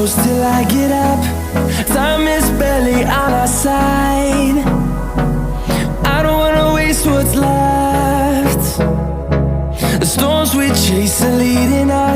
close till I get up. Time is barely on our side. I don't wanna waste what's left. The storms we chase are leading us.